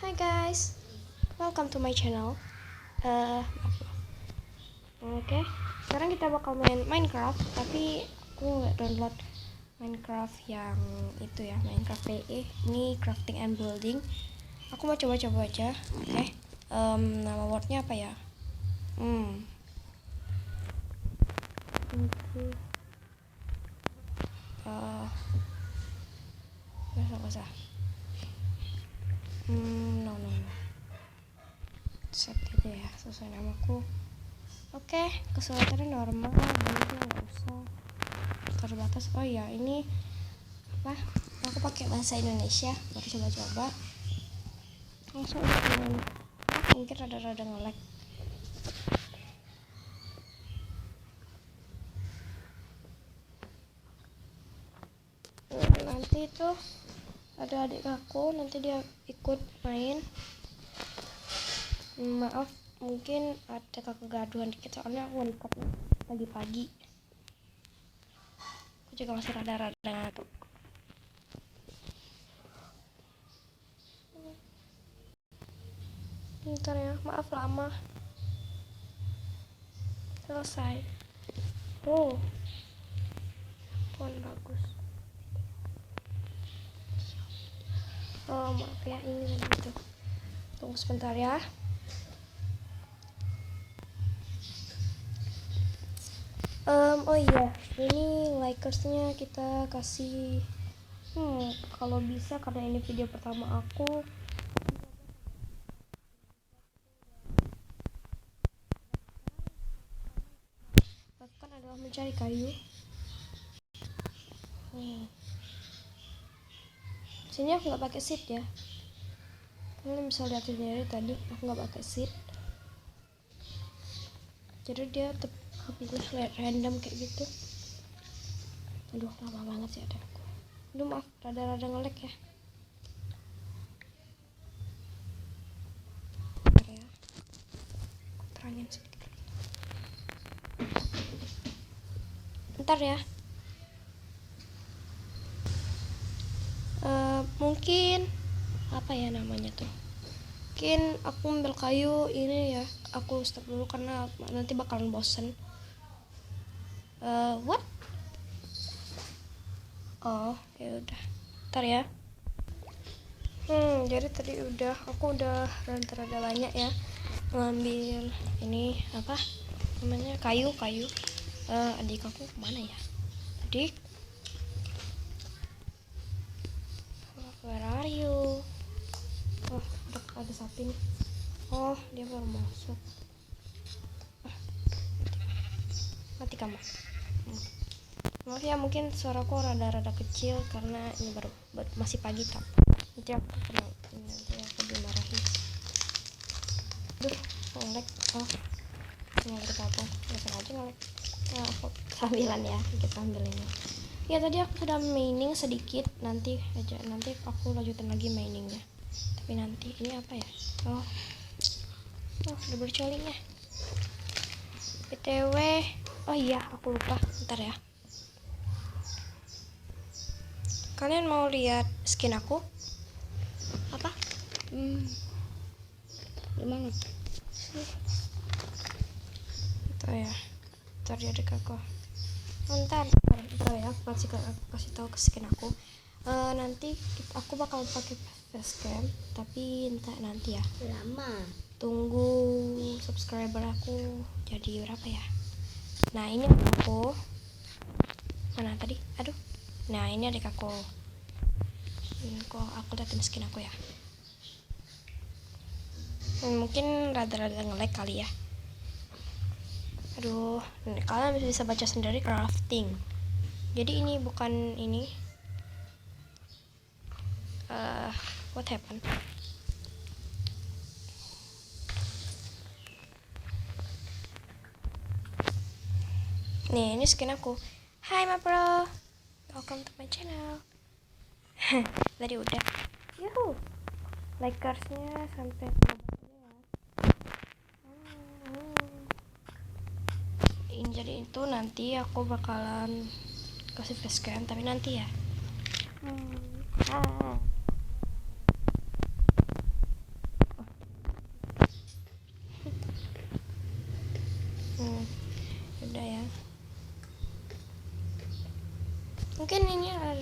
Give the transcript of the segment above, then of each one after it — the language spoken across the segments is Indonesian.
Hi guys, welcome to my channel. Oke, sekarang kita bakal main Minecraft, tapi aku nggak download Minecraft yang itu ya, Minecraft PE. Ini crafting and building. Aku mau coba-coba aja. Oke, nama wordnya apa ya? Gak usah. No. Set aja ya, sesuai namaku. Oke, keseluruhannya normal, baliknya nggak usah terbatas. Oh ya, ini apa? Aku pakai bahasa Indonesia, baru coba-coba. Langsung main. Mungkin rada-rada nge-lag. Nanti itu ada adik aku, nanti dia ikut main. Maaf, mungkin ada kegaduhan dikit soalnya aku nge-record pagi-pagi. Aku juga masih rada-rada ngantuk. Bentar ya, maaf lama. Selesai. Pun bagus. Oh maaf ya, ini gitu. Tunggu sebentar ya. Oh iya, ini likersnya kita kasih kalau bisa, karena ini video pertama aku. Lakukan adalah mencari kayu. Sini aku nggak pakai seed ya. Kalian bisa lihat sendiri tadi aku nggak pakai seed. Jadi dia pilih random kayak gitu. Aduh, lama banget sih adekku. Aduh maaf, rada-rada nge-lag ya. Bentar ya, aku terangin sedikit. Bentar ya. Mungkin apa ya namanya tuh, mungkin aku ambil kayu ini ya, aku stop dulu karena nanti bakalan bosen. What? Oh ya udah, ntar ya. Jadi tadi aku udah rada banyak ya ngambil ini apa namanya, kayu. Adik aku kemana ya? Adik, where are you? Oh, ada sapi nih. Oh, dia baru masuk. Mati kamu. Maaf ya, mungkin suaraku rada-rada kecil karena ini baru masih pagi tak. Nanti aku dimarahin. Aduh, ngelek. Oh, ngelek apa? Nggak sengaja ngelek. Nah, aku sambilan ya, kita ambil ini. Ya tadi aku sudah mining sedikit, nanti aku lanjutin lagi miningnya. Tapi nanti ini apa ya? Oh udah bercolingnya. BTW, oh iya aku lupa, bentar ya. Kalian mau lihat skin aku? Apa? Gimana? Itu ya. Ntar dia dek aku. Bentar ya, aku kasih tahu ke skin aku. Nanti aku bakal pakai facecam, tapi nanti ya. Lama. Tunggu subscriber aku jadi berapa ya? Nah ini aku. Mana tadi? Aduh. Nah ini adik aku. Ini aku liatin skin aku ya. Mungkin rada-rada nge-lag kali ya. Aduh, kalian bisa baca sendiri crafting. Jadi ini bukan ini. What happened? Nih, ini skin aku. Hai ma bro, welcome to my channel. Tadi udah. Yuhu. Likersnya sampai jadi itu nanti aku bakalan kasih facecam, tapi nanti ya.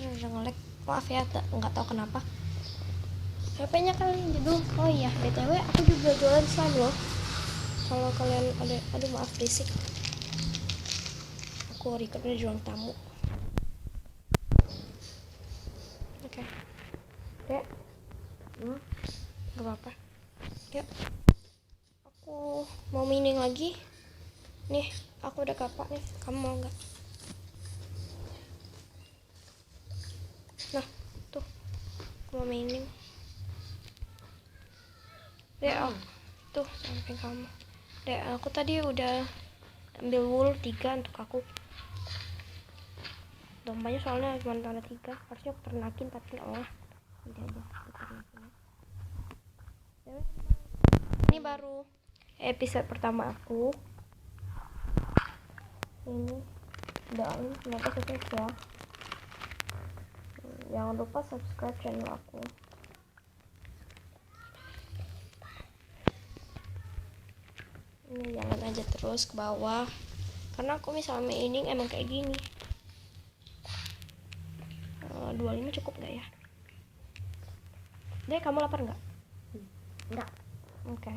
udah nge-lag. Maaf ya, nggak tahu kenapa. HP-nya kali jadul. Oh iya, BTW aku juga jualan slime loh. Kalau kalian ada, aduh maaf berisik. Aku recordnya di ruang tamu. Oke. Dek. Gak apa-apa. Yuk. Aku mau mining lagi. Nih, aku udah kapak nih. Kamu mau nggak? Nah, tuh. Aku mau mining. Dek, tuh samping kamu. Dek, aku tadi udah ambil wool 3 untuk aku. Dompanya soalnya cuma ada 3. Harusnya aku ternakin tapi nanti aja aku ternakin. Ini baru episode pertama aku. Ini dan semoga sukses ya. Jangan lupa subscribe channel aku. Ini jangan aja terus ke bawah, karena aku misalnya mining emang kayak gini. 25 cukup nggak ya? Dek, kamu lapar nggak? Enggak. Oke.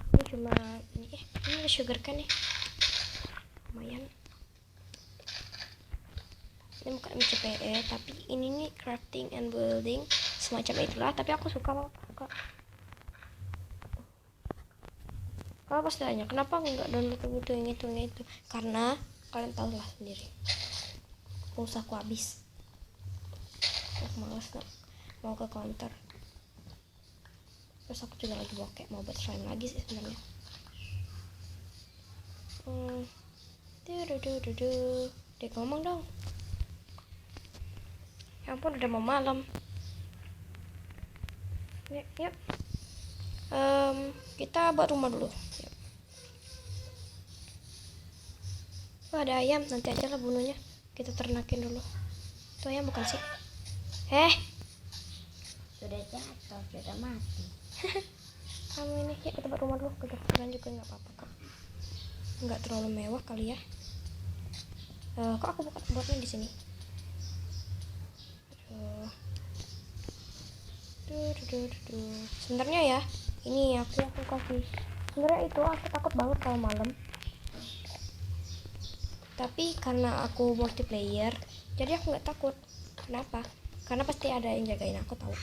Ini cuma ini ada sugar cane nih, lumayan. Ini bukan MCPE tapi ini nih crafting and building semacam itulah, tapi aku suka. Kalau pasti tanya kenapa nggak download yang itu, karena kalian tahu lah sendiri, pulsaku habis. Aku malas nggak mau ke counter. Terus aku juga lagi bokek, mau buat slime lagi sih sebenarnya. Dek, ngomong dong. Ya ampun, udah mau malam. Yuk. Kita buat rumah dulu. Yuk. Oh, ada ayam, nanti aja lah bunuhnya. Kita ternakin dulu. Itu ayam bukan sih? Sudah jatuh, sudah mati. Kamu ini, ya kita buat rumah dulu. Kegagalan juga nggak apa-apa kok. Nggak terlalu mewah kali ya. Kok aku buatnya di sini? Sebenarnya ya, ini aku kasih. Sebenarnya itu aku takut banget kalau malam. Tapi karena aku multiplayer, jadi aku nggak takut. Kenapa? Karena pasti ada yang jagain aku, tahu.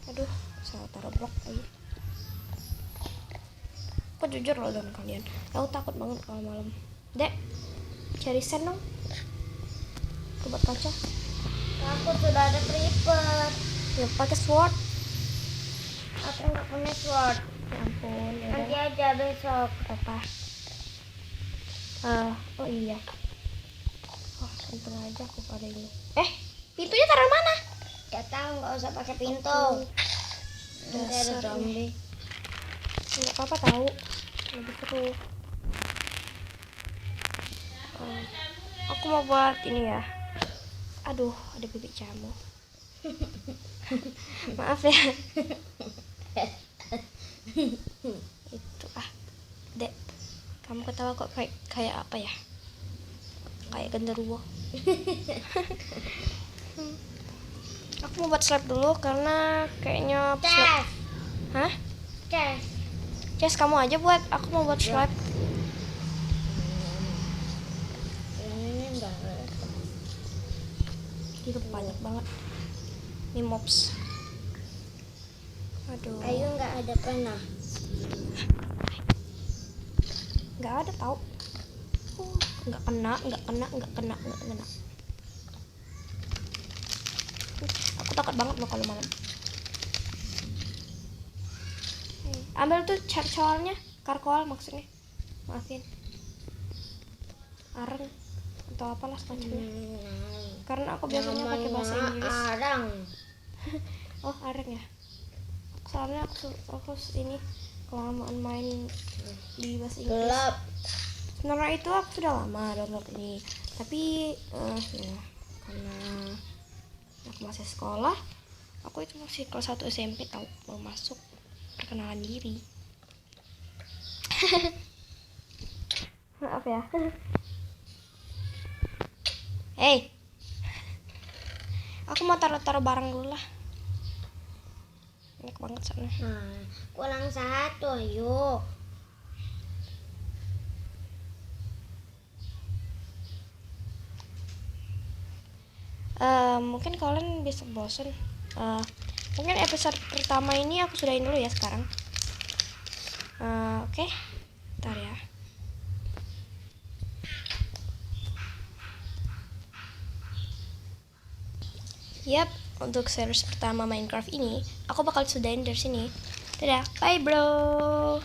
Aduh, salah taruh blok lagi. Aku jujur loh dengan kalian, aku takut banget kalau malam. Dek, cari sen dong. Aku buat kaca. Aku sudah ada creeper. Ya pakai sword. Aku nggak punya sword. Ya ampun, ya Nanti udah. aja besok. Apa? Oh iya. Oh, untung aja aku pada ini. Pintunya taruh mana? Gak tahu, nggak usah pakai pintu. Nanti ada Dasar zombie. Nggak apa-apa tahu. Lebih seru. Aku mau buat ini ya. Aduh, ada bibit jamur. Maaf ya. Itu Dek, kamu ketawa kok kayak apa ya? Kayak genderuwo. Aku mau buat slab dulu karena kayaknya slab. Hah? Jess, kamu aja buat. Aku mau buat slab. Ini enggak. Itu banyak banget. Ini mobs. Aduh. Ayo nggak ada panah. Nggak ada tahu. Nggak kena. Aku takut banget loh kalau malam. Ambil tuh charcoalnya, karkoal maksudnya. Maafin. Areng atau apalah semacamnya. Karena aku biasanya pakai bahasa Inggris. Arang. Oh, areng ya. soalnya aku ini kelamaan main di bahasa Inggris. Gelap. Sebenarnya itu aku sudah lama download ini, tapi ya karena aku masih sekolah, aku itu masih kelas 1 SMP tahu, mau masuk perkenalan diri. Maaf ya. Hey, aku mau taruh barang dulu lah. Enak banget soalnya. Nah, kurang satu, ayo. Mungkin kalian bisa bosen. Mungkin episode pertama ini aku sudahin dulu ya sekarang. Oke. Bentar ya. Yap, untuk series pertama Minecraft ini aku bakal sudahin dari sini. Dadah, bye bro.